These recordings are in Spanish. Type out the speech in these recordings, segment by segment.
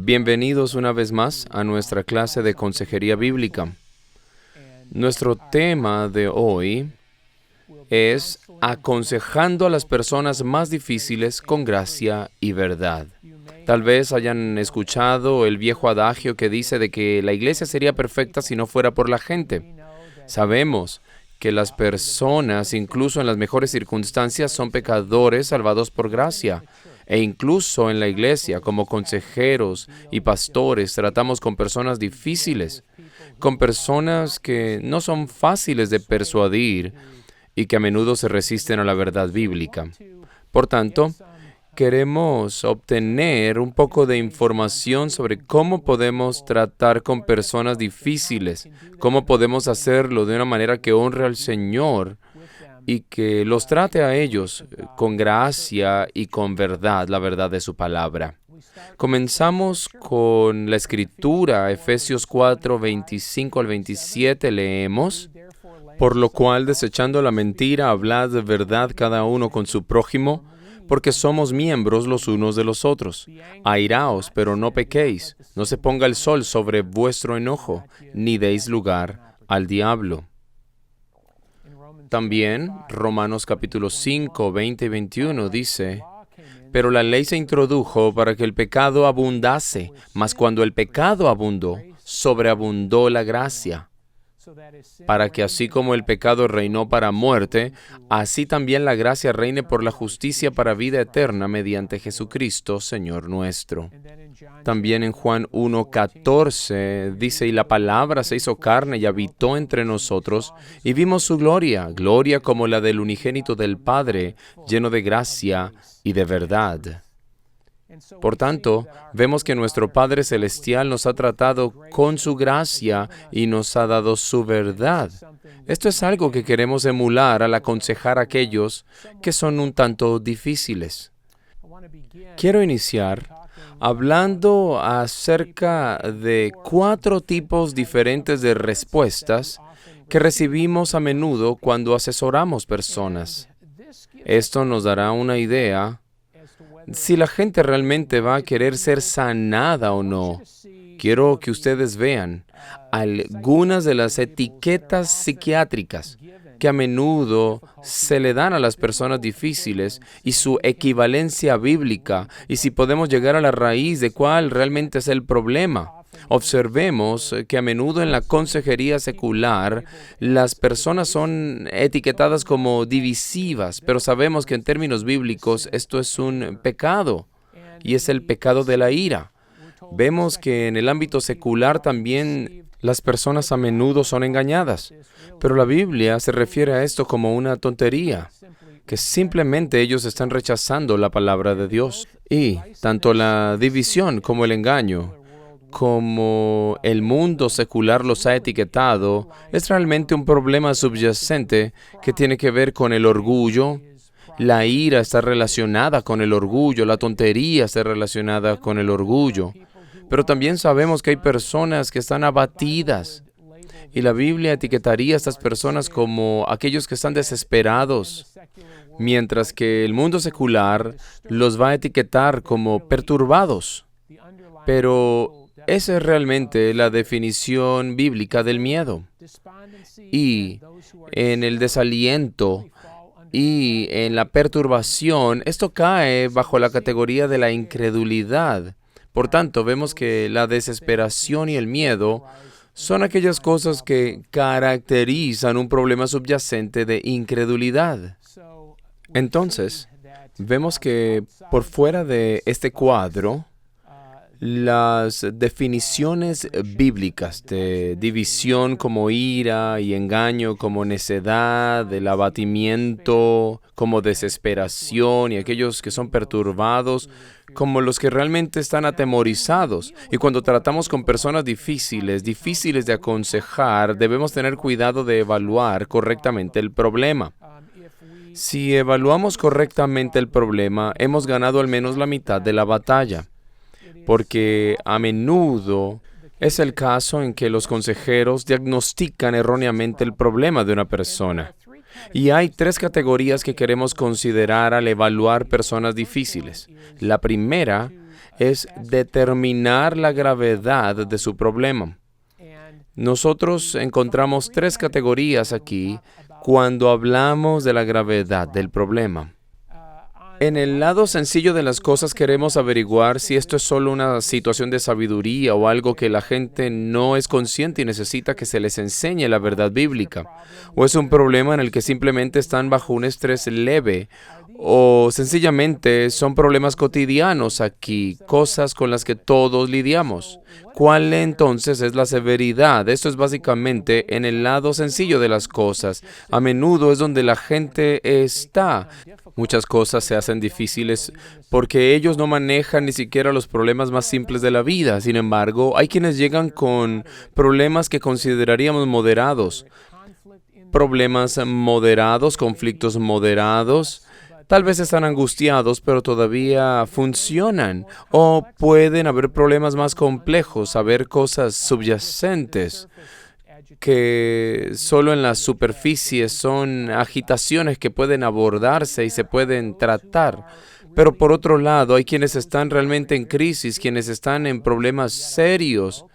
Bienvenidos una vez más a nuestra clase de Consejería Bíblica. Nuestro tema de hoy es aconsejando a las personas más difíciles con gracia y verdad. Tal vez hayan escuchado el viejo adagio que dice de que la iglesia sería perfecta si no fuera por la gente. Sabemos que las personas, incluso en las mejores circunstancias, son pecadores salvados por gracia. E incluso en la iglesia, como consejeros y pastores, tratamos con personas difíciles, con personas que no son fáciles de persuadir y que a menudo se resisten a la verdad bíblica. Por tanto, queremos obtener un poco de información sobre cómo podemos tratar con personas difíciles, cómo podemos hacerlo de una manera que honre al Señor y que los trate a ellos con gracia y con verdad, la verdad de su palabra. Comenzamos con la Escritura, Efesios 4, 25 al 27, leemos: Por lo cual, desechando la mentira, hablad de verdad cada uno con su prójimo, porque somos miembros los unos de los otros. Airaos, pero no pequéis, no se ponga el sol sobre vuestro enojo, ni deis lugar al diablo. También, Romanos capítulo 5, 20 y 21 dice: Pero la ley se introdujo para que el pecado abundase, mas cuando el pecado abundó, sobreabundó la gracia, para que así como el pecado reinó para muerte, así también la gracia reine por la justicia para vida eterna mediante Jesucristo, Señor nuestro. También en Juan 1:14 dice: Y la palabra se hizo carne y habitó entre nosotros, y vimos su gloria, gloria como la del unigénito del Padre, lleno de gracia y de verdad. Por tanto, vemos que nuestro Padre Celestial nos ha tratado con su gracia y nos ha dado su verdad. Esto es algo que queremos emular al aconsejar a aquellos que son un tanto difíciles. Quiero iniciar hablando acerca de 4 tipos diferentes de respuestas que recibimos a menudo cuando asesoramos personas. Esto nos dará una idea si la gente realmente va a querer ser sanada o no. Quiero que ustedes vean algunas de las etiquetas psiquiátricas que a menudo se le dan a las personas difíciles y su equivalencia bíblica, y si podemos llegar a la raíz de cuál realmente es el problema. Observemos que a menudo en la consejería secular las personas son etiquetadas como divisivas, pero sabemos que en términos bíblicos esto es un pecado, y es el pecado de la ira. Vemos que en el ámbito secular también las personas a menudo son engañadas, pero la Biblia se refiere a esto como una tontería, que simplemente ellos están rechazando la palabra de Dios. Y tanto la división como el engaño, como el mundo secular los ha etiquetado, es realmente un problema subyacente que tiene que ver con el orgullo. La ira está relacionada con el orgullo, la tontería está relacionada con el orgullo. Pero también sabemos que hay personas que están abatidas, y la Biblia etiquetaría a estas personas como aquellos que están desesperados, mientras que el mundo secular los va a etiquetar como perturbados. Pero esa es realmente la definición bíblica del miedo. Y en el desaliento y en la perturbación, esto cae bajo la categoría de la incredulidad. Por tanto, vemos que la desesperación y el miedo son aquellas cosas que caracterizan un problema subyacente de incredulidad. Entonces, vemos que por fuera de este cuadro, las definiciones bíblicas de división como ira y engaño como necedad, el abatimiento como desesperación, y aquellos que son perturbados como los que realmente están atemorizados. Y cuando tratamos con personas difíciles de aconsejar, debemos tener cuidado de evaluar correctamente el problema. Si evaluamos correctamente el problema, hemos ganado al menos la mitad de la batalla. Porque a menudo es el caso en que los consejeros diagnostican erróneamente el problema de una persona. Y hay 3 categorías que queremos considerar al evaluar personas difíciles. La primera es determinar la gravedad de su problema. Nosotros encontramos 3 categorías aquí cuando hablamos de la gravedad del problema. En el lado sencillo de las cosas queremos averiguar si esto es solo una situación de sabiduría o algo que la gente no es consciente y necesita que se les enseñe la verdad bíblica. O es un problema en el que simplemente están bajo un estrés leve. O sencillamente son problemas cotidianos aquí, cosas con las que todos lidiamos. ¿Cuál entonces es la severidad? Esto es básicamente en el lado sencillo de las cosas. A menudo es donde la gente está. Muchas cosas se hacen difíciles porque ellos no manejan ni siquiera los problemas más simples de la vida. Sin embargo, hay quienes llegan con problemas que consideraríamos moderados. Problemas moderados, conflictos moderados. Tal vez están angustiados, pero todavía funcionan. O pueden haber problemas más complejos, haber cosas subyacentes que solo en la superficie son agitaciones que pueden abordarse y se pueden tratar. Pero por otro lado, hay quienes están realmente en crisis, quienes están en problemas serios.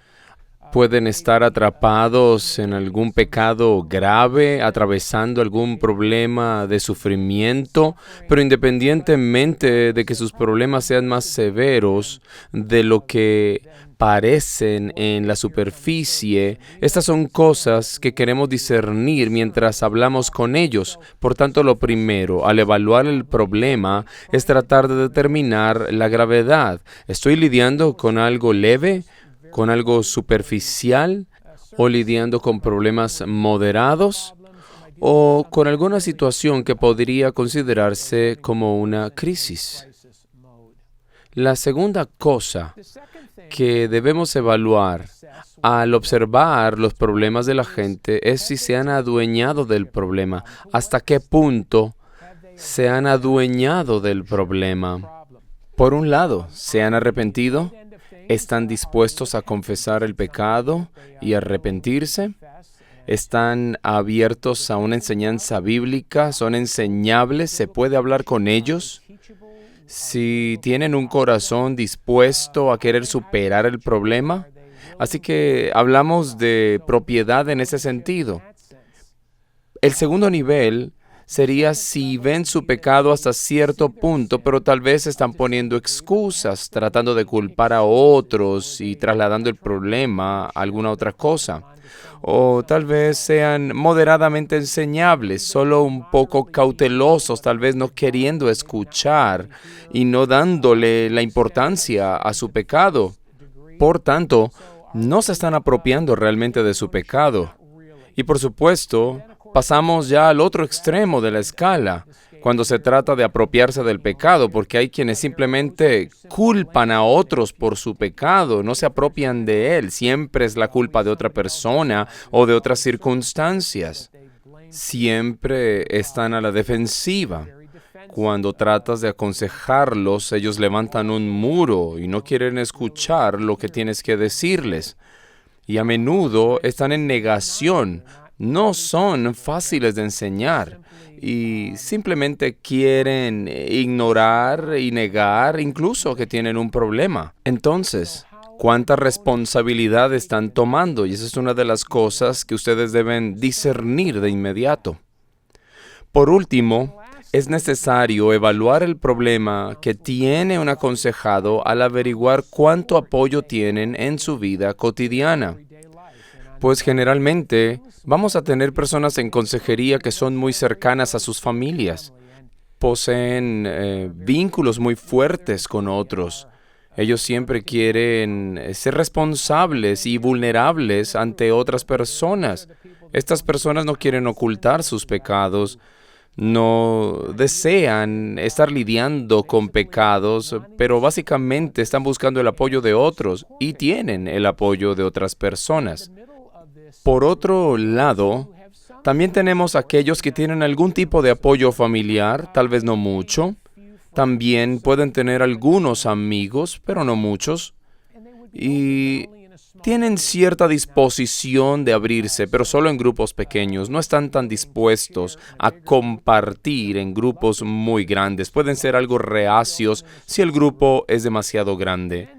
Pueden estar atrapados en algún pecado grave, atravesando algún problema de sufrimiento, pero independientemente de que sus problemas sean más severos de lo que parecen en la superficie, estas son cosas que queremos discernir mientras hablamos con ellos. Por tanto, lo primero, al evaluar el problema, es tratar de determinar la gravedad. ¿Estoy lidiando con algo leve? ¿Con algo superficial? ¿O lidiando con problemas moderados? ¿O con alguna situación que podría considerarse como una crisis? La segunda cosa que debemos evaluar al observar los problemas de la gente es si se han adueñado del problema. ¿Hasta qué punto se han adueñado del problema? Por un lado, ¿se han arrepentido? ¿Están dispuestos a confesar el pecado y arrepentirse? ¿Están abiertos a una enseñanza bíblica? ¿Son enseñables? ¿Se puede hablar con ellos? Si tienen un corazón dispuesto a querer superar el problema. Así que hablamos de propiedad en ese sentido. El segundo nivel sería si ven su pecado hasta cierto punto, pero tal vez están poniendo excusas, tratando de culpar a otros y trasladando el problema a alguna otra cosa. O tal vez sean moderadamente enseñables, solo un poco cautelosos, tal vez no queriendo escuchar y no dándole la importancia a su pecado. Por tanto, no se están apropiando realmente de su pecado. Y por supuesto, pasamos ya al otro extremo de la escala, cuando se trata de apropiarse del pecado, porque hay quienes simplemente culpan a otros por su pecado, no se apropian de él, siempre es la culpa de otra persona o de otras circunstancias. Siempre están a la defensiva. Cuando tratas de aconsejarlos, ellos levantan un muro y no quieren escuchar lo que tienes que decirles. Y a menudo están en negación. No son fáciles de enseñar y simplemente quieren ignorar y negar incluso que tienen un problema. Entonces, ¿cuánta responsabilidad están tomando? Y esa es una de las cosas que ustedes deben discernir de inmediato. Por último, es necesario evaluar el problema que tiene un aconsejado al averiguar cuánto apoyo tienen en su vida cotidiana. Pues generalmente vamos a tener personas en consejería que son muy cercanas a sus familias. Poseen vínculos muy fuertes con otros. Ellos siempre quieren ser responsables y vulnerables ante otras personas. Estas personas no quieren ocultar sus pecados, no desean estar lidiando con pecados, pero básicamente están buscando el apoyo de otros y tienen el apoyo de otras personas. Por otro lado, también tenemos aquellos que tienen algún tipo de apoyo familiar, tal vez no mucho. También pueden tener algunos amigos, pero no muchos. Y tienen cierta disposición de abrirse, pero solo en grupos pequeños. No están tan dispuestos a compartir en grupos muy grandes. Pueden ser algo reacios si el grupo es demasiado grande.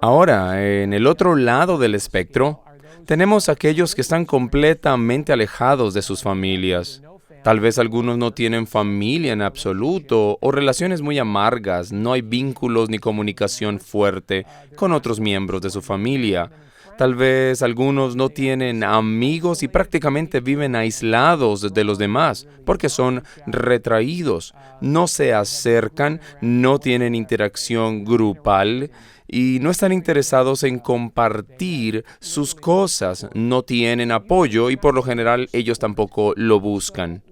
Ahora, en el otro lado del espectro, tenemos aquellos que están completamente alejados de sus familias. Tal vez algunos no tienen familia en absoluto o relaciones muy amargas, no hay vínculos ni comunicación fuerte con otros miembros de su familia. Tal vez algunos no tienen amigos y prácticamente viven aislados de los demás porque son retraídos, no se acercan, no tienen interacción grupal y no están interesados en compartir sus cosas, no tienen apoyo y por lo general ellos tampoco lo buscan.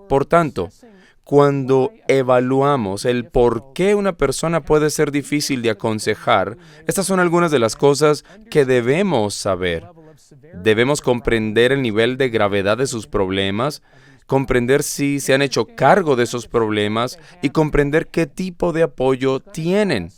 Por tanto, cuando evaluamos el por qué una persona puede ser difícil de aconsejar, estas son algunas de las cosas que debemos saber. Debemos comprender el nivel de gravedad de sus problemas, comprender si se han hecho cargo de esos problemas y comprender qué tipo de apoyo tienen,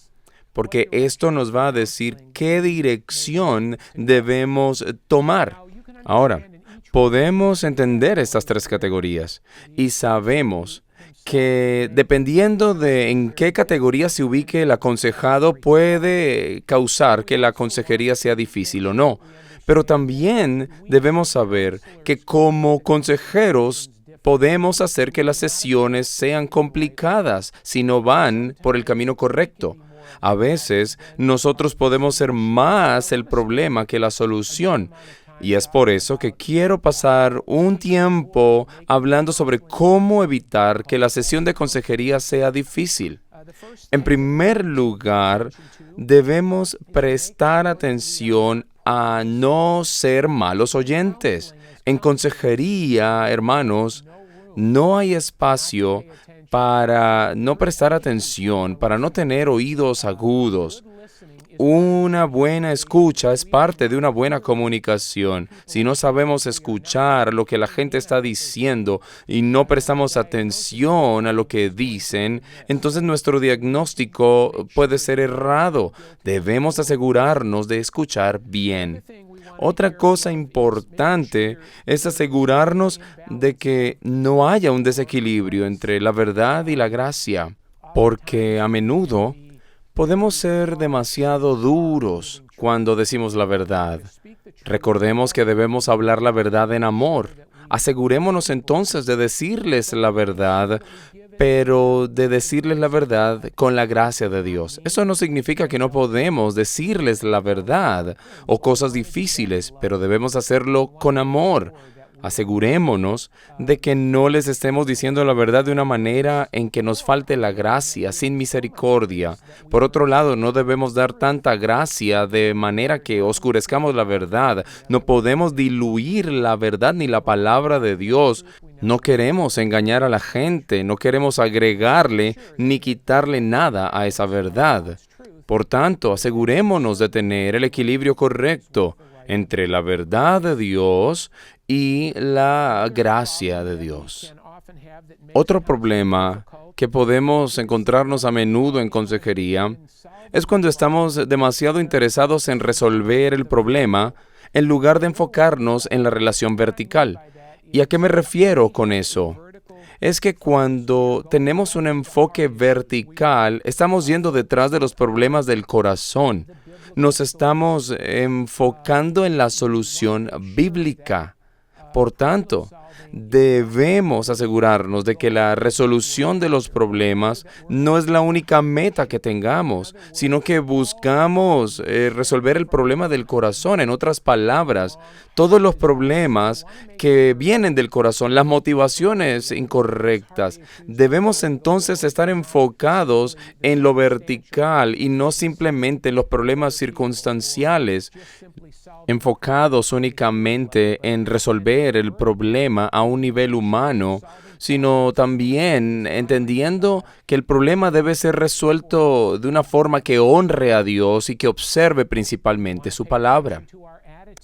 porque esto nos va a decir qué dirección debemos tomar. Ahora, podemos entender estas tres categorías y sabemos que dependiendo de en qué categoría se ubique el aconsejado puede causar que la consejería sea difícil o no. Pero también debemos saber que como consejeros podemos hacer que las sesiones sean complicadas si no van por el camino correcto. A veces nosotros podemos ser más el problema que la solución. Y es por eso que quiero pasar un tiempo hablando sobre cómo evitar que la sesión de consejería sea difícil. En primer lugar, debemos prestar atención a no ser malos oyentes. En consejería, hermanos, no hay espacio para no prestar atención, para no tener oídos agudos. Una buena escucha es parte de una buena comunicación. Si no sabemos escuchar lo que la gente está diciendo y no prestamos atención a lo que dicen, entonces nuestro diagnóstico puede ser errado. Debemos asegurarnos de escuchar bien. Otra cosa importante es asegurarnos de que no haya un desequilibrio entre la verdad y la gracia, porque a menudo podemos ser demasiado duros cuando decimos la verdad. Recordemos que debemos hablar la verdad en amor. Asegurémonos entonces de decirles la verdad, pero de decirles la verdad con la gracia de Dios. Eso no significa que no podemos decirles la verdad o cosas difíciles, pero debemos hacerlo con amor. Asegurémonos de que no les estemos diciendo la verdad de una manera en que nos falte la gracia, sin misericordia. Por otro lado, no debemos dar tanta gracia de manera que oscurezcamos la verdad. No podemos diluir la verdad ni la palabra de Dios. No queremos engañar a la gente, no queremos agregarle ni quitarle nada a esa verdad. Por tanto, asegurémonos de tener el equilibrio correcto entre la verdad de Dios y la gracia de Dios. Otro problema que podemos encontrarnos a menudo en consejería es cuando estamos demasiado interesados en resolver el problema en lugar de enfocarnos en la relación vertical. ¿Y a qué me refiero con eso? Es que cuando tenemos un enfoque vertical, estamos yendo detrás de los problemas del corazón. Nos estamos enfocando en la solución bíblica. Por tanto, debemos asegurarnos de que la resolución de los problemas no es la única meta que tengamos, sino que buscamos resolver el problema del corazón. En otras palabras, todos los problemas que vienen del corazón, las motivaciones incorrectas, debemos entonces estar enfocados en lo vertical y no simplemente en los problemas circunstanciales, enfocados únicamente en resolver el problema a un nivel humano, sino también entendiendo que el problema debe ser resuelto de una forma que honre a Dios y que observe principalmente su palabra.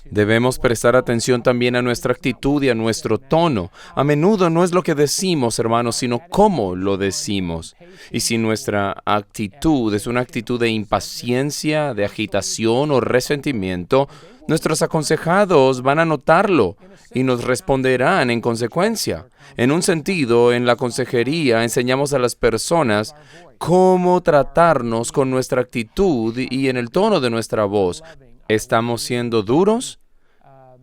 Debemos prestar atención también a nuestra actitud y a nuestro tono. A menudo no es lo que decimos, hermanos, sino cómo lo decimos. Y si nuestra actitud es una actitud de impaciencia, de agitación o resentimiento, nuestros aconsejados van a notarlo y nos responderán en consecuencia. En un sentido, en la consejería enseñamos a las personas cómo tratarnos con nuestra actitud y en el tono de nuestra voz. ¿Estamos siendo duros?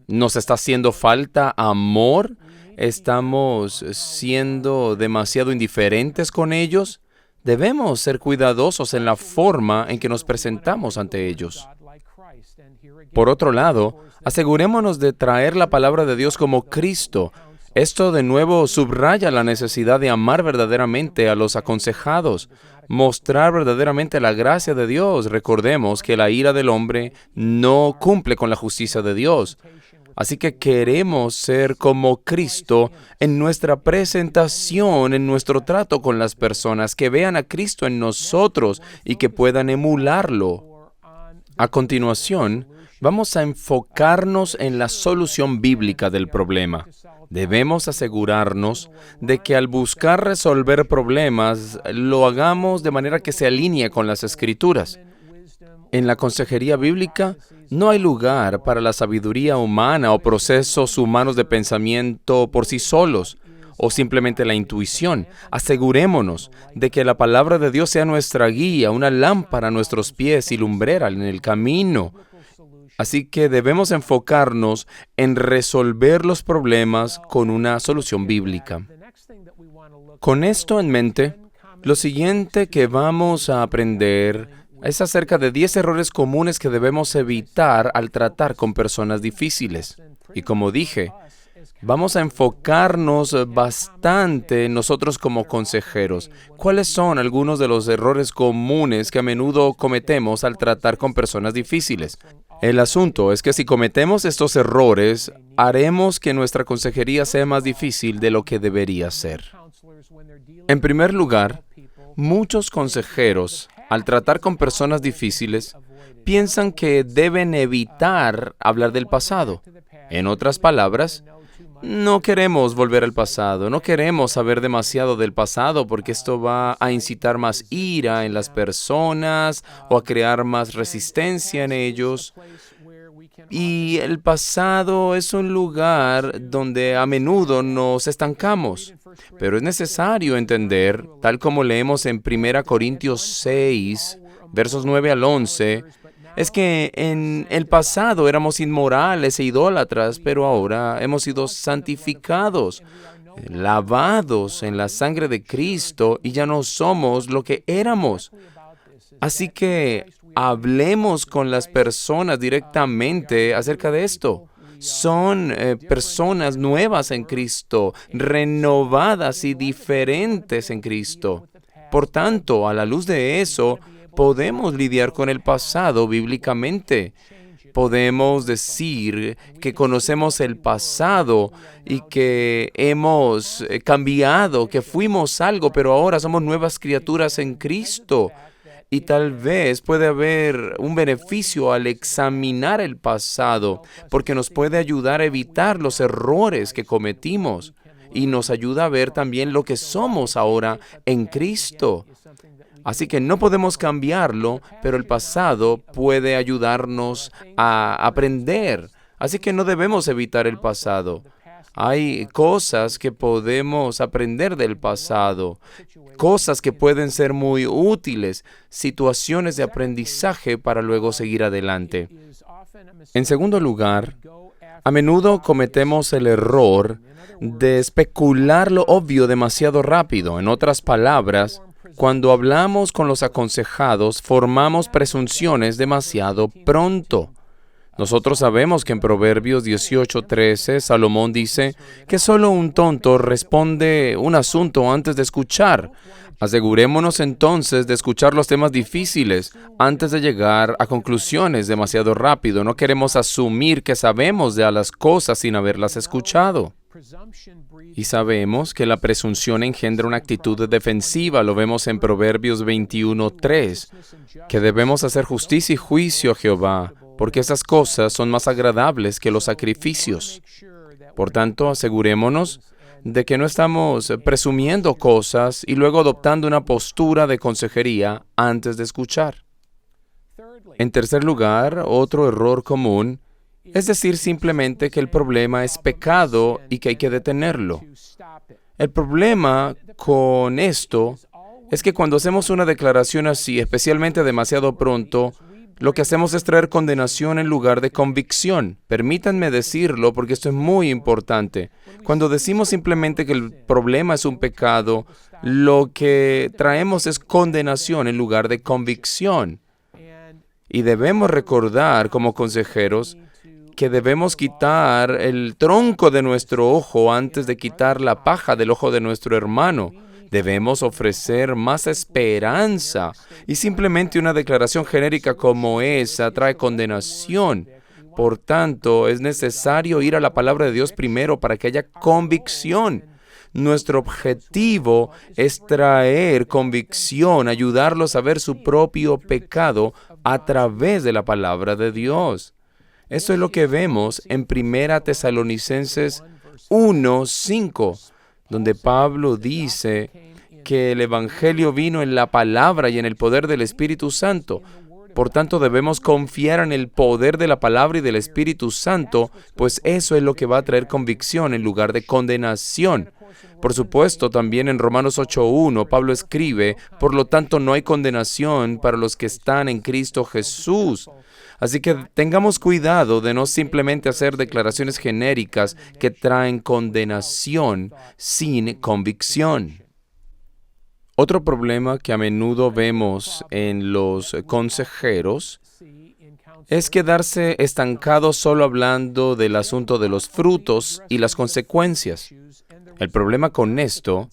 ¿Nos está haciendo falta amor? ¿Estamos siendo demasiado indiferentes con ellos? Debemos ser cuidadosos en la forma en que nos presentamos ante ellos. Por otro lado, asegurémonos de traer la palabra de Dios como Cristo. Esto de nuevo subraya la necesidad de amar verdaderamente a los aconsejados, mostrar verdaderamente la gracia de Dios. Recordemos que la ira del hombre no cumple con la justicia de Dios. Así que queremos ser como Cristo en nuestra presentación, en nuestro trato con las personas, que vean a Cristo en nosotros y que puedan emularlo. A continuación, vamos a enfocarnos en la solución bíblica del problema. Debemos asegurarnos de que al buscar resolver problemas, lo hagamos de manera que se alinee con las Escrituras. En la consejería bíblica no hay lugar para la sabiduría humana o procesos humanos de pensamiento por sí solos, o simplemente la intuición. Asegurémonos de que la palabra de Dios sea nuestra guía, una lámpara a nuestros pies y lumbrera en el camino. Así que debemos enfocarnos en resolver los problemas con una solución bíblica. Con esto en mente, lo siguiente que vamos a aprender es acerca de 10 errores comunes que debemos evitar al tratar con personas difíciles. Y como dije, vamos a enfocarnos bastante nosotros como consejeros. ¿Cuáles son algunos de los errores comunes que a menudo cometemos al tratar con personas difíciles? El asunto es que si cometemos estos errores, haremos que nuestra consejería sea más difícil de lo que debería ser. En primer lugar, muchos consejeros, al tratar con personas difíciles, piensan que deben evitar hablar del pasado. En otras palabras, no queremos volver al pasado, no queremos saber demasiado del pasado porque esto va a incitar más ira en las personas o a crear más resistencia en ellos. Y el pasado es un lugar donde a menudo nos estancamos. Pero es necesario entender, tal como leemos en 1 Corintios 6, versos 9 al 11, es que en el pasado éramos inmorales e idólatras, pero ahora hemos sido santificados, lavados en la sangre de Cristo y ya no somos lo que éramos. Así que hablemos con las personas directamente acerca de esto. Son personas nuevas en Cristo, renovadas y diferentes en Cristo. Por tanto, a la luz de eso, podemos lidiar con el pasado bíblicamente. Podemos decir que conocemos el pasado y que hemos cambiado, que fuimos algo, pero ahora somos nuevas criaturas en Cristo. Y tal vez puede haber un beneficio al examinar el pasado, porque nos puede ayudar a evitar los errores que cometimos y nos ayuda a ver también lo que somos ahora en Cristo. Así que no podemos cambiarlo, pero el pasado puede ayudarnos a aprender. Así que no debemos evitar el pasado. Hay cosas que podemos aprender del pasado, cosas que pueden ser muy útiles, situaciones de aprendizaje para luego seguir adelante. En segundo lugar, a menudo cometemos el error de especular lo obvio demasiado rápido. En otras palabras, cuando hablamos con los aconsejados, formamos presunciones demasiado pronto. Nosotros sabemos que en Proverbios 18:13, Salomón dice que solo un tonto responde un asunto antes de escuchar. Asegurémonos entonces de escuchar los temas difíciles antes de llegar a conclusiones demasiado rápido. No queremos asumir que sabemos de las cosas sin haberlas escuchado. Y sabemos que la presunción engendra una actitud defensiva. Lo vemos en Proverbios 21:3, que debemos hacer justicia y juicio a Jehová, porque esas cosas son más agradables que los sacrificios. Por tanto, asegurémonos de que no estamos presumiendo cosas y luego adoptando una postura de consejería antes de escuchar. En tercer lugar, otro error común es decir simplemente que el problema es pecado y que hay que detenerlo. El problema con esto es que cuando hacemos una declaración así, especialmente demasiado pronto, lo que hacemos es traer condenación en lugar de convicción. Permítanme decirlo porque esto es muy importante. Cuando decimos simplemente que el problema es un pecado, lo que traemos es condenación en lugar de convicción. Y debemos recordar como consejeros que debemos quitar el tronco de nuestro ojo antes de quitar la paja del ojo de nuestro hermano. Debemos ofrecer más esperanza y simplemente una declaración genérica como esa trae condenación. Por tanto, es necesario ir a la palabra de Dios primero para que haya convicción. Nuestro objetivo es traer convicción, ayudarlos a ver su propio pecado a través de la palabra de Dios. Eso es lo que vemos en 1 Tesalonicenses 1:5, donde Pablo dice que el Evangelio vino en la palabra y en el poder del Espíritu Santo. Por tanto, debemos confiar en el poder de la palabra y del Espíritu Santo, pues eso es lo que va a traer convicción en lugar de condenación. Por supuesto, también en Romanos 8:1, Pablo escribe, por lo tanto, no hay condenación para los que están en Cristo Jesús. Así que tengamos cuidado de no simplemente hacer declaraciones genéricas que traen condenación sin convicción. Otro problema que a menudo vemos en los consejeros es quedarse estancados solo hablando del asunto de los frutos y las consecuencias. El problema con esto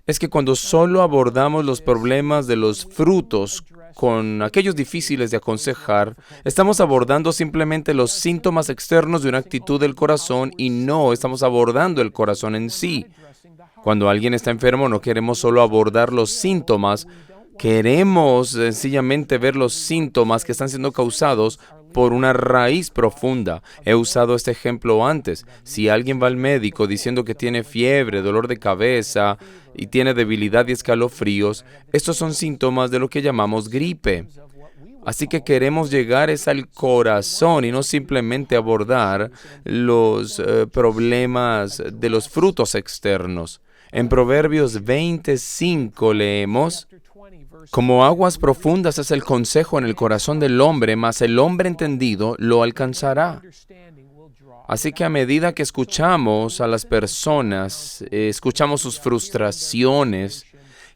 es que cuando solo abordamos los problemas de los frutos con aquellos difíciles de aconsejar, estamos abordando simplemente los síntomas externos de una actitud del corazón y no estamos abordando el corazón en sí. Cuando alguien está enfermo, no queremos solo abordar los síntomas, queremos sencillamente ver los síntomas que están siendo causados por una raíz profunda. He usado este ejemplo antes. Si alguien va al médico diciendo que tiene fiebre, dolor de cabeza y tiene debilidad y escalofríos, estos son síntomas de lo que llamamos gripe. Así que queremos llegar al corazón y no simplemente abordar los problemas de los frutos externos. En Proverbios 25 leemos: como aguas profundas es el consejo en el corazón del hombre, mas el hombre entendido lo alcanzará. Así que a medida que escuchamos a las personas, escuchamos sus frustraciones,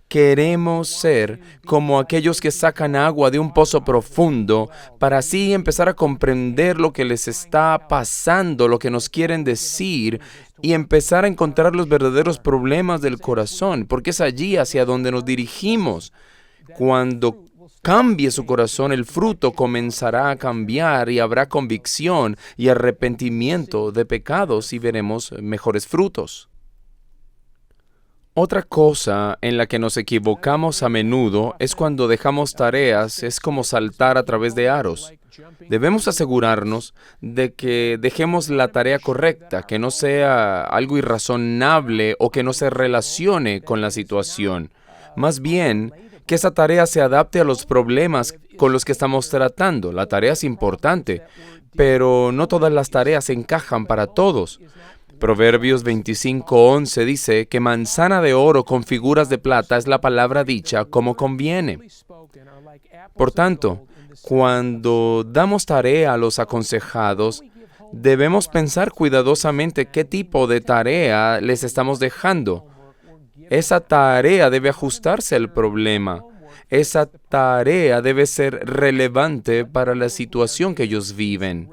queremos ser como aquellos que sacan agua de un pozo profundo para así empezar a comprender lo que les está pasando, lo que nos quieren decir y empezar a encontrar los verdaderos problemas del corazón, porque es allí hacia donde nos dirigimos. Cuando cambie su corazón, el fruto comenzará a cambiar y habrá convicción y arrepentimiento de pecados y veremos mejores frutos. Otra cosa en la que nos equivocamos a menudo es cuando dejamos tareas, es como saltar a través de aros. Debemos asegurarnos de que dejemos la tarea correcta, que no sea algo irrazonable o que no se relacione con la situación. Más bien, que esa tarea se adapte a los problemas con los que estamos tratando. La tarea es importante, pero no todas las tareas encajan para todos. Proverbios 25:11 dice que manzana de oro con figuras de plata es la palabra dicha como conviene. Por tanto, cuando damos tarea a los aconsejados, debemos pensar cuidadosamente qué tipo de tarea les estamos dejando. Esa tarea debe ajustarse al problema. Esa tarea debe ser relevante para la situación que ellos viven.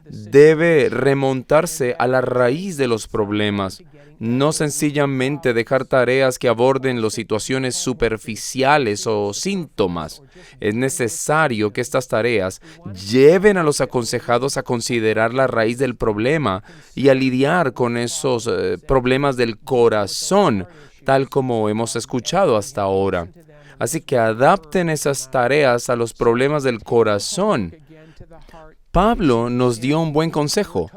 Debe remontarse a la raíz de los problemas, no sencillamente dejar tareas que aborden las situaciones superficiales o síntomas. Es necesario que estas tareas lleven a los aconsejados a considerar la raíz del problema y a lidiar con esos problemas del corazón, tal como hemos escuchado hasta ahora. Así que adapten esas tareas a los problemas del corazón. Pablo nos dio un buen consejo,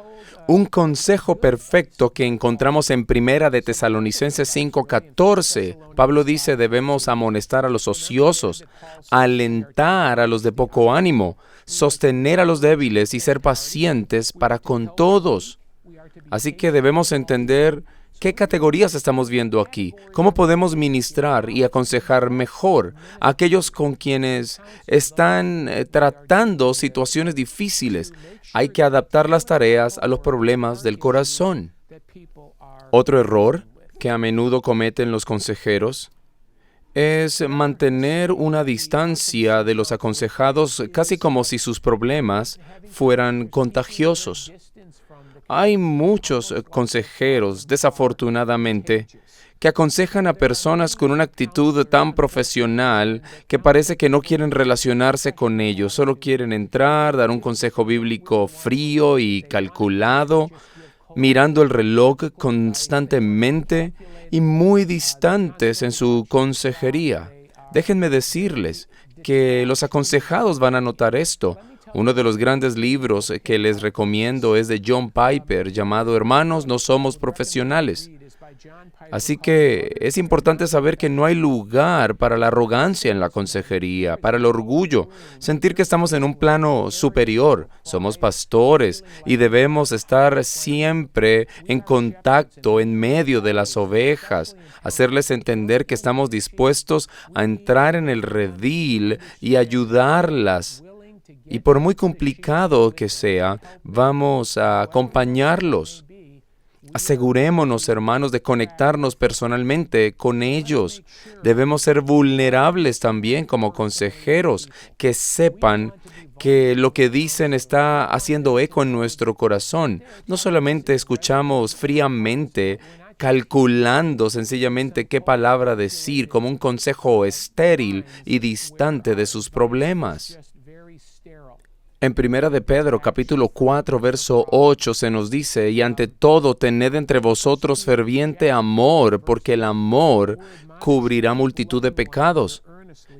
un consejo perfecto que encontramos en Primera de Tesalonicenses 5:14. Pablo dice, debemos amonestar a los ociosos, alentar a los de poco ánimo, sostener a los débiles y ser pacientes para con todos. Así que debemos entender qué categorías estamos viendo aquí, cómo podemos ministrar y aconsejar mejor a aquellos con quienes están tratando situaciones difíciles. Hay que adaptar las tareas a los problemas del corazón. Otro error que a menudo cometen los consejeros es mantener una distancia de los aconsejados, casi como si sus problemas fueran contagiosos. Hay muchos consejeros, desafortunadamente, que aconsejan a personas con una actitud tan profesional que parece que no quieren relacionarse con ellos, solo quieren entrar, dar un consejo bíblico frío y calculado, mirando el reloj constantemente y muy distantes en su consejería. Déjenme decirles que los aconsejados van a notar esto. Uno de los grandes libros que les recomiendo es de John Piper, llamado Hermanos, no somos profesionales. Así que es importante saber que no hay lugar para la arrogancia en la consejería, para el orgullo, sentir que estamos en un plano superior. Somos pastores y debemos estar siempre en contacto en medio de las ovejas, hacerles entender que estamos dispuestos a entrar en el redil y ayudarlas. Y por muy complicado que sea, vamos a acompañarlos. Asegurémonos, hermanos, de conectarnos personalmente con ellos. Debemos ser vulnerables también como consejeros, que sepan que lo que dicen está haciendo eco en nuestro corazón. No solamente escuchamos fríamente, calculando sencillamente qué palabra decir, como un consejo estéril y distante de sus problemas. En Primera de Pedro, capítulo 4, verso 8, se nos dice, y ante todo tened entre vosotros ferviente amor, porque el amor cubrirá multitud de pecados.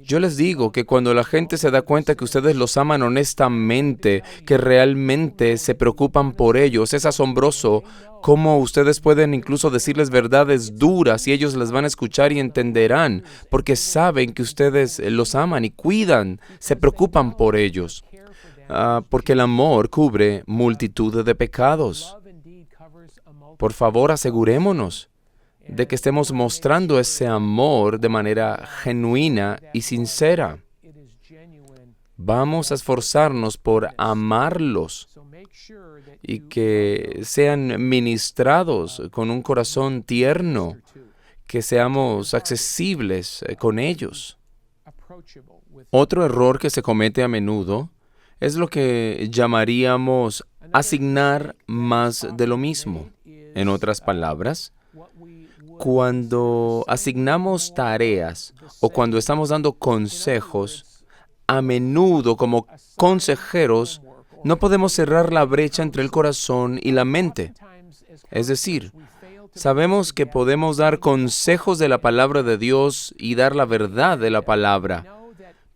Yo les digo que cuando la gente se da cuenta que ustedes los aman honestamente, que realmente se preocupan por ellos, es asombroso cómo ustedes pueden incluso decirles verdades duras y ellos las van a escuchar y entenderán, porque saben que ustedes los aman y cuidan, se preocupan por ellos. Porque el amor cubre multitud de pecados. Por favor, asegurémonos de que estemos mostrando ese amor de manera genuina y sincera. Vamos a esforzarnos por amarlos y que sean ministrados con un corazón tierno, que seamos accesibles con ellos. Otro error que se comete a menudo es lo que llamaríamos asignar más de lo mismo. En otras palabras, cuando asignamos tareas o cuando estamos dando consejos, a menudo como consejeros no podemos cerrar la brecha entre el corazón y la mente. Es decir, sabemos que podemos dar consejos de la palabra de Dios y dar la verdad de la palabra,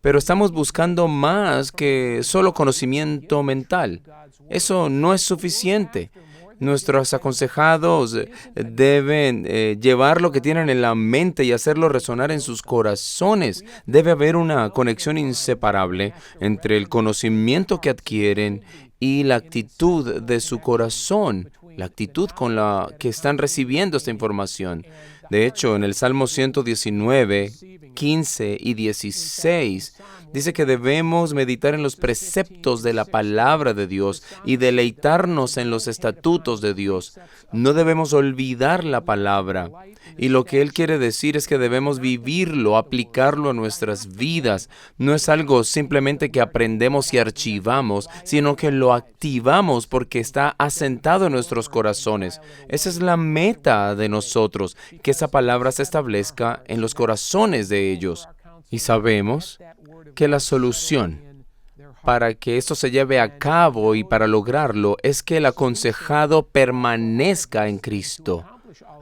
pero estamos buscando más que solo conocimiento mental. Eso no es suficiente. Nuestros aconsejados deben llevar lo que tienen en la mente y hacerlo resonar en sus corazones. Debe haber una conexión inseparable entre el conocimiento que adquieren y la actitud de su corazón, la actitud con la que están recibiendo esta información. De hecho, en el Salmo 119, 15 y 16, dice que debemos meditar en los preceptos de la palabra de Dios y deleitarnos en los estatutos de Dios. No debemos olvidar la palabra. Y lo que Él quiere decir es que debemos vivirlo, aplicarlo a nuestras vidas. No es algo simplemente que aprendemos y archivamos, sino que lo activamos porque está asentado en nuestros corazones. Esa es la meta de nosotros, que esa palabra se establezca en los corazones de ellos. Y sabemos que la solución para que esto se lleve a cabo y para lograrlo es que el aconsejado permanezca en Cristo.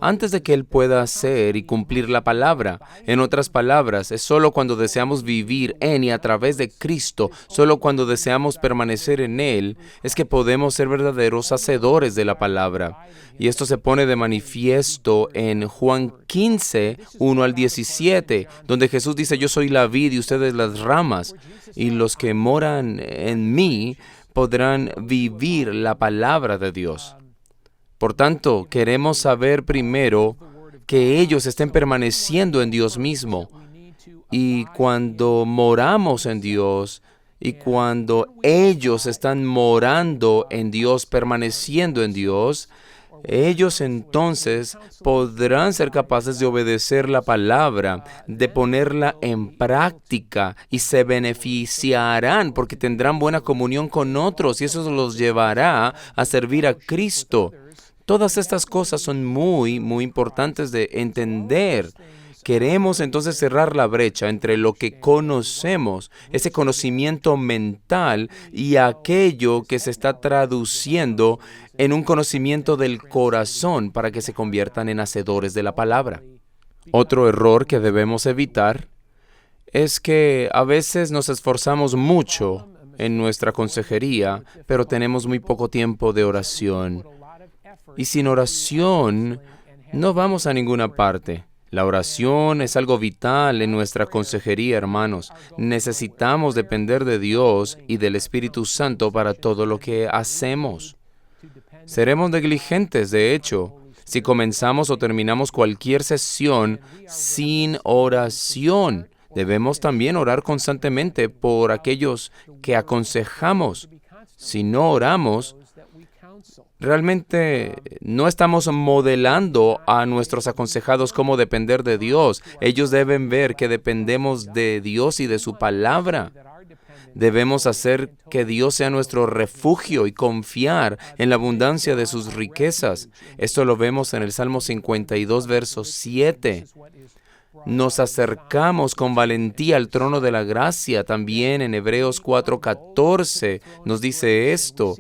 antes de que Él pueda hacer y cumplir la palabra. En otras palabras, es solo cuando deseamos vivir en y a través de Cristo, solo cuando deseamos permanecer en Él, es que podemos ser verdaderos hacedores de la palabra. Y esto se pone de manifiesto en Juan 15, 1 al 17, donde Jesús dice, yo soy la vid y ustedes las ramas, y los que moran en mí podrán vivir la palabra de Dios. Por tanto, queremos saber primero que ellos estén permaneciendo en Dios mismo. Y cuando moramos en Dios, y cuando ellos están morando en Dios, permaneciendo en Dios, ellos entonces podrán ser capaces de obedecer la palabra, de ponerla en práctica y se beneficiarán porque tendrán buena comunión con otros y eso los llevará a servir a Cristo. Todas estas cosas son muy, muy importantes de entender. Queremos entonces cerrar la brecha entre lo que conocemos, ese conocimiento mental, y aquello que se está traduciendo en un conocimiento del corazón para que se conviertan en hacedores de la palabra. Otro error que debemos evitar es que a veces nos esforzamos mucho en nuestra consejería, pero tenemos muy poco tiempo de oración. Y sin oración no vamos a ninguna parte. La oración es algo vital en nuestra consejería, hermanos. Necesitamos depender de Dios y del Espíritu Santo para todo lo que hacemos. Seremos negligentes, de hecho, si comenzamos o terminamos cualquier sesión sin oración. Debemos también orar constantemente por aquellos que aconsejamos. Si no oramos, realmente no estamos modelando a nuestros aconsejados cómo depender de Dios. Ellos deben ver que dependemos de Dios y de su palabra. Debemos hacer que Dios sea nuestro refugio y confiar en la abundancia de sus riquezas. Esto lo vemos en el Salmo 52, verso 7. Nos acercamos con valentía al trono de la gracia. También en Hebreos 4:14 nos dice esto.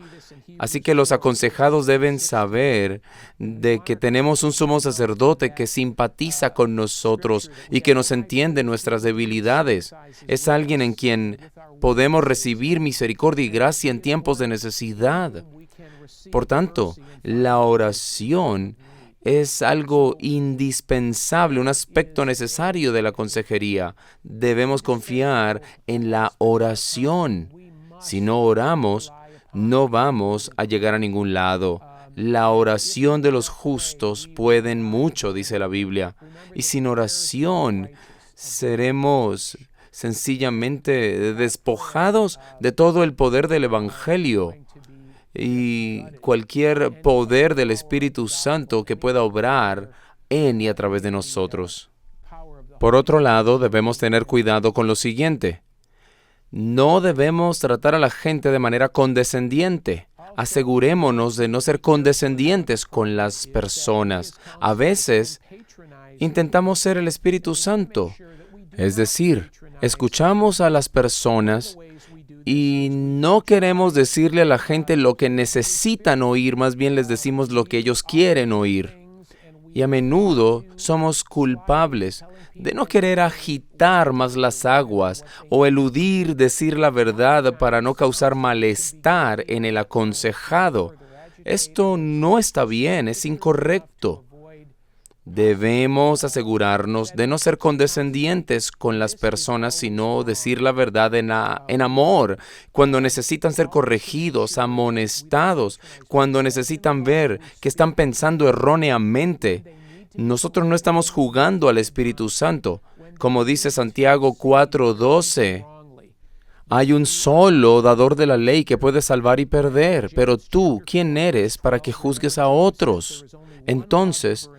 Así que los aconsejados deben saber de que tenemos un sumo sacerdote que simpatiza con nosotros y que nos entiende nuestras debilidades. Es alguien en quien podemos recibir misericordia y gracia en tiempos de necesidad. Por tanto, la oración es algo indispensable, un aspecto necesario de la consejería. Debemos confiar en la oración. Si no oramos, no vamos a llegar a ningún lado. La oración de los justos pueden mucho, dice la Biblia. Y sin oración seremos sencillamente despojados de todo el poder del Evangelio y cualquier poder del Espíritu Santo que pueda obrar en y a través de nosotros. Por otro lado, debemos tener cuidado con lo siguiente. No debemos tratar a la gente de manera condescendiente. Asegurémonos de no ser condescendientes con las personas. A veces, intentamos ser el Espíritu Santo. Es decir, escuchamos a las personas y no queremos decirle a la gente lo que necesitan oír, más bien les decimos lo que ellos quieren oír. Y a menudo somos culpables de no querer agitar más las aguas o eludir decir la verdad para no causar malestar en el aconsejado. Esto no está bien, es incorrecto. Debemos asegurarnos de no ser condescendientes con las personas, sino decir la verdad en amor, cuando necesitan ser corregidos, amonestados, cuando necesitan ver que están pensando erróneamente. Nosotros no estamos jugando al Espíritu Santo. Como dice Santiago 4:12, hay un solo dador de la ley que puede salvar y perder, pero tú, ¿quién eres para que juzgues a otros? Entonces,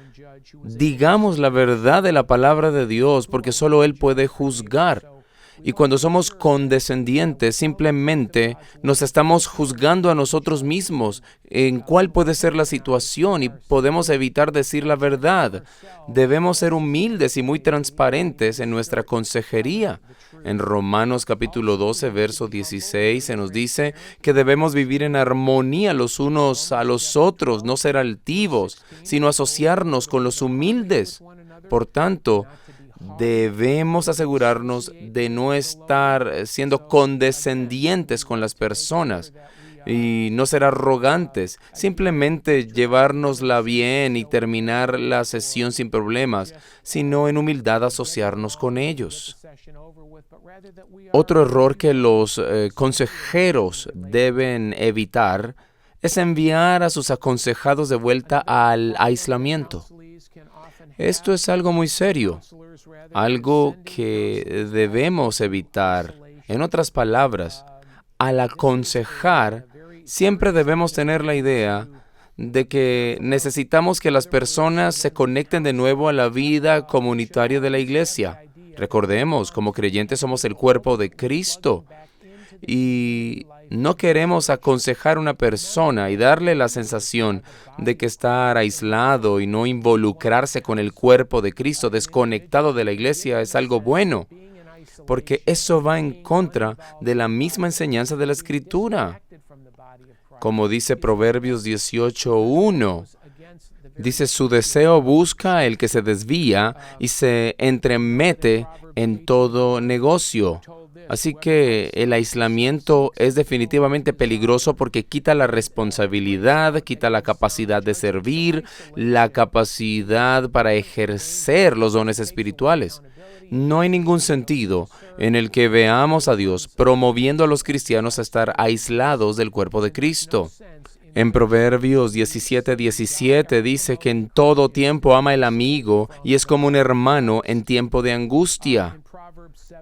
digamos la verdad de la palabra de Dios, porque solo Él puede juzgar. Y cuando somos condescendientes, simplemente nos estamos juzgando a nosotros mismos en cuál puede ser la situación y podemos evitar decir la verdad. Debemos ser humildes y muy transparentes en nuestra consejería. En Romanos capítulo 12, verso 16, se nos dice que debemos vivir en armonía los unos a los otros, no ser altivos, sino asociarnos con los humildes. Por tanto, debemos asegurarnos de no estar siendo condescendientes con las personas y no ser arrogantes, simplemente llevárnosla bien y terminar la sesión sin problemas, sino en humildad asociarnos con ellos. Otro error que los consejeros deben evitar es enviar a sus aconsejados de vuelta al aislamiento. Esto es algo muy serio, algo que debemos evitar. En otras palabras, al aconsejar, siempre debemos tener la idea de que necesitamos que las personas se conecten de nuevo a la vida comunitaria de la iglesia. Recordemos, como creyentes somos el cuerpo de Cristo y no queremos aconsejar a una persona y darle la sensación de que estar aislado y no involucrarse con el cuerpo de Cristo, desconectado de la iglesia, es algo bueno, porque eso va en contra de la misma enseñanza de la Escritura. Como dice Proverbios 18:1, dice, su deseo busca el que se desvía y se entremete en todo negocio. Así que el aislamiento es definitivamente peligroso porque quita la responsabilidad, quita la capacidad de servir, la capacidad para ejercer los dones espirituales. No hay ningún sentido en el que veamos a Dios promoviendo a los cristianos a estar aislados del cuerpo de Cristo. En Proverbios 17:17 dice que en todo tiempo ama el amigo y es como un hermano en tiempo de angustia.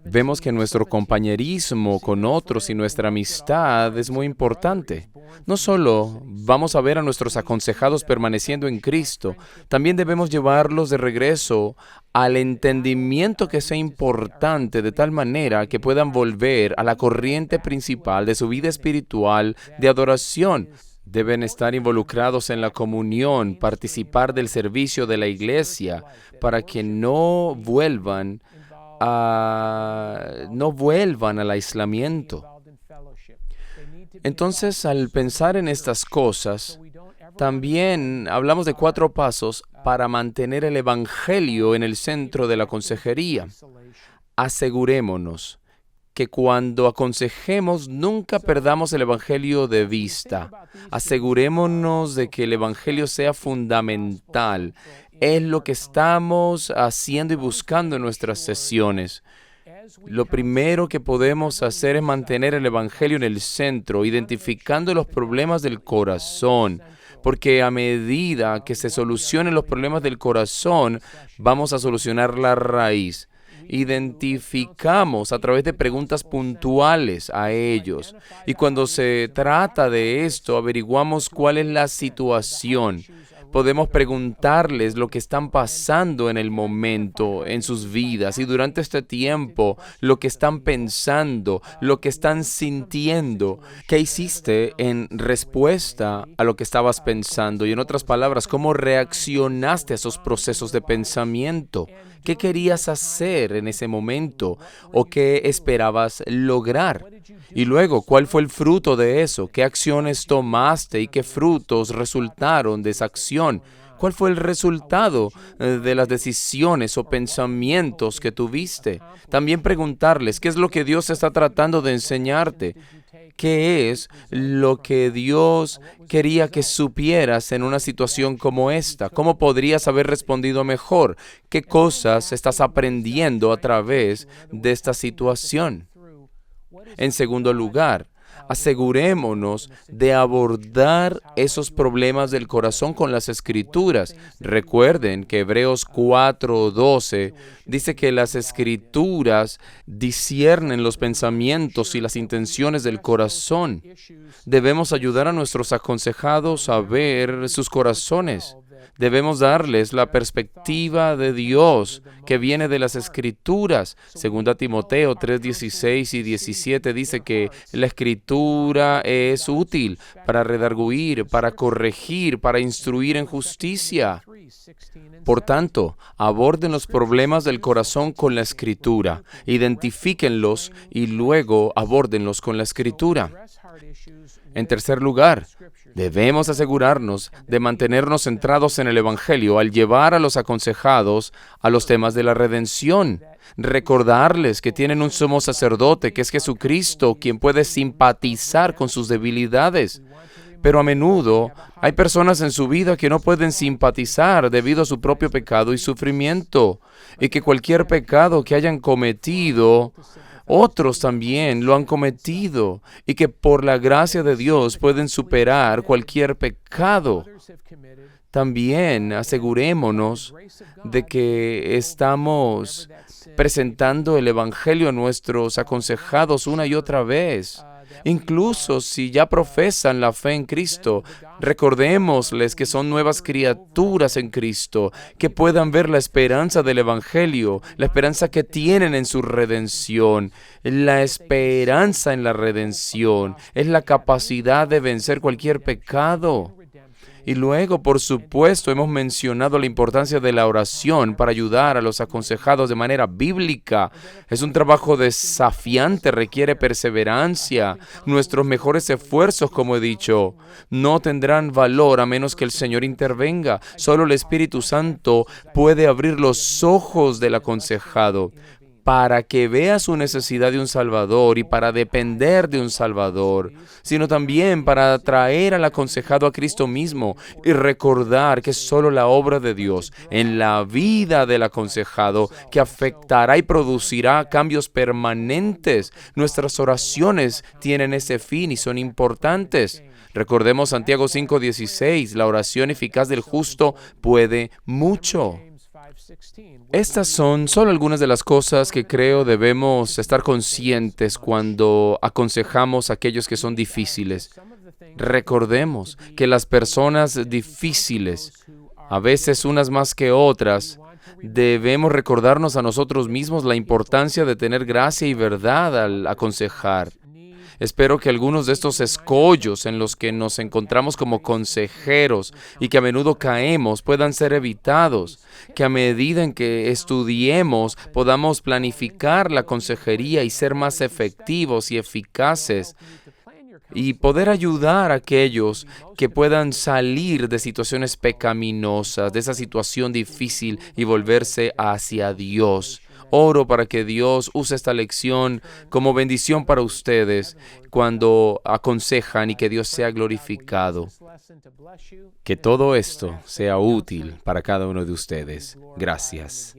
Vemos que nuestro compañerismo con otros y nuestra amistad es muy importante. No solo vamos a ver a nuestros aconsejados permaneciendo en Cristo, también debemos llevarlos de regreso al entendimiento que sea importante de tal manera que puedan volver a la corriente principal de su vida espiritual de adoración. Deben estar involucrados en la comunión, participar del servicio de la iglesia, para que no vuelvan al aislamiento. Entonces, al pensar en estas cosas, también hablamos de 4 pasos para mantener el Evangelio en el centro de la consejería. Asegurémonos que cuando aconsejemos nunca perdamos el Evangelio de vista. Asegurémonos de que el Evangelio sea fundamental. Es lo que estamos haciendo y buscando en nuestras sesiones. Lo primero que podemos hacer es mantener el Evangelio en el centro, identificando los problemas del corazón, porque a medida que se solucionen los problemas del corazón, vamos a solucionar la raíz. Identificamos a través de preguntas puntuales a ellos, y cuando se trata de esto, averiguamos cuál es la situación. Podemos preguntarles lo que están pasando en el momento, en sus vidas, y durante este tiempo, lo que están pensando, lo que están sintiendo. ¿Qué hiciste en respuesta a lo que estabas pensando? Y en otras palabras, ¿cómo reaccionaste a esos procesos de pensamiento? ¿Qué querías hacer en ese momento? ¿O qué esperabas lograr? Y luego, ¿cuál fue el fruto de eso? ¿Qué acciones tomaste y qué frutos resultaron de esa acción? ¿Cuál fue el resultado de las decisiones o pensamientos que tuviste? También preguntarles, ¿qué es lo que Dios está tratando de enseñarte? ¿Qué es lo que Dios quería que supieras en una situación como esta? ¿Cómo podrías haber respondido mejor? ¿Qué cosas estás aprendiendo a través de esta situación? En segundo lugar, asegurémonos de abordar esos problemas del corazón con las Escrituras. Recuerden que Hebreos 4:12 dice que las Escrituras disciernen los pensamientos y las intenciones del corazón. Debemos ayudar a nuestros aconsejados a ver sus corazones. Debemos darles la perspectiva de Dios que viene de las Escrituras. Segunda Timoteo 3:16 y 17 dice que la Escritura es útil para redarguir, para corregir, para instruir en justicia. Por tanto, aborden los problemas del corazón con la Escritura, identifíquenlos y luego abórdenlos con la Escritura. En tercer lugar, debemos asegurarnos de mantenernos centrados en el Evangelio al llevar a los aconsejados a los temas de la redención. Recordarles que tienen un sumo sacerdote, que es Jesucristo, quien puede simpatizar con sus debilidades. Pero a menudo hay personas en su vida que no pueden simpatizar debido a su propio pecado y sufrimiento, y que cualquier pecado que hayan cometido, otros también lo han cometido, y que por la gracia de Dios pueden superar cualquier pecado. También asegurémonos de que estamos presentando el Evangelio a nuestros aconsejados una y otra vez. Incluso si ya profesan la fe en Cristo, recordémosles que son nuevas criaturas en Cristo, que puedan ver la esperanza del Evangelio, la esperanza que tienen en su redención. La esperanza en la redención es la capacidad de vencer cualquier pecado. Y luego, por supuesto, hemos mencionado la importancia de la oración para ayudar a los aconsejados de manera bíblica. Es un trabajo desafiante, requiere perseverancia. Nuestros mejores esfuerzos, como he dicho, no tendrán valor a menos que el Señor intervenga. Solo el Espíritu Santo puede abrir los ojos del aconsejado para que vea su necesidad de un Salvador y para depender de un Salvador, sino también para atraer al aconsejado a Cristo mismo y recordar que es solo la obra de Dios en la vida del aconsejado que afectará y producirá cambios permanentes. Nuestras oraciones tienen ese fin y son importantes. Recordemos Santiago 5:16, la oración eficaz del justo puede mucho. Estas son solo algunas de las cosas que creo debemos estar conscientes cuando aconsejamos a aquellos que son difíciles. Recordemos que las personas difíciles, a veces unas más que otras, debemos recordarnos a nosotros mismos la importancia de tener gracia y verdad al aconsejar. Espero que algunos de estos escollos en los que nos encontramos como consejeros y que a menudo caemos puedan ser evitados, que a medida en que estudiemos podamos planificar la consejería y ser más efectivos y eficaces y poder ayudar a aquellos que puedan salir de situaciones pecaminosas, de esa situación difícil y volverse hacia Dios. Oro para que Dios use esta lección como bendición para ustedes cuando aconsejan y que Dios sea glorificado. Que todo esto sea útil para cada uno de ustedes. Gracias.